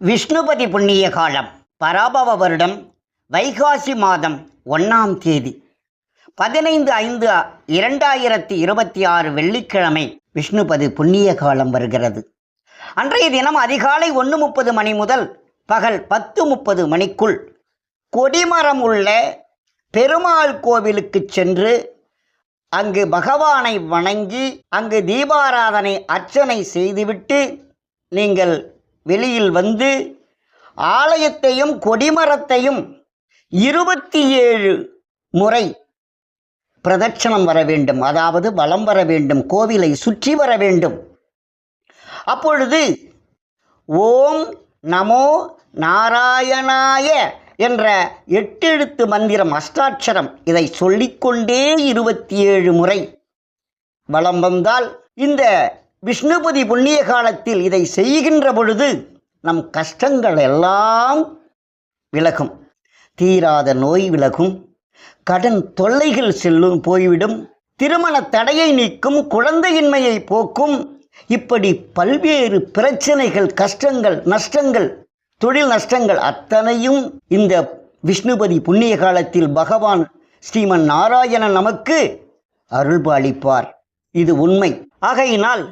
விஷ்ணுபதி புண்ணிய காலம் பராபவ வருடம் வைகாசி மாதம் 1ஆம் தேதி 15/5/2026 வெள்ளிக்கிழமை விஷ்ணுபதி புண்ணிய காலம் வருகிறது. அன்றைய தினம் அதிகாலை 1:30 மணி முதல் பகல் 10:30 மணிக்குள் கொடிமரம் உள்ள பெருமாள் கோவிலுக்கு சென்று அங்கு பகவானை வணங்கி அங்கு தீபாராதனை அர்ச்சனை செய்துவிட்டு நீங்கள் வெளியில் வந்து ஆலயத்தையும் கொடிமரத்தையும் 27 முறை பிரதட்சணம் வர வேண்டும். அதாவது வலம் வர வேண்டும், கோவிலை சுற்றி வர வேண்டும். அப்பொழுது ஓம் நமோ நாராயணாய என்ற 8 எழுத்து மந்திரம், அஷ்டாட்சரம், இதை சொல்லிக்கொண்டே 27 முறை வலம் வந்தால் இந்த விஷ்ணுபதி புண்ணிய காலத்தில் இதை செய்கின்ற பொழுது நம் கஷ்டங்கள் எல்லாம் விலகும், தீராத நோய் விலகும், கடன் தொல்லைகள் போய்விடும், திருமண தடையை நீக்கும், குழந்தையின்மையை போக்கும். இப்படி பல்வேறு பிரச்சனைகள், கஷ்டங்கள், நஷ்டங்கள், தொழில் நஷ்டங்கள் அத்தனையும் இந்த விஷ்ணுபதி புண்ணிய காலத்தில் பகவான் ஸ்ரீமன் நாராயணன் நமக்கு அருள்பாலிப்பார். இது உண்மை. ஆகையினால்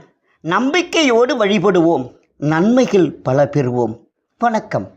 நம்பிக்கையோடு வழிபடுவோம், நன்மைகள் பல பெறுவோம். வணக்கம்.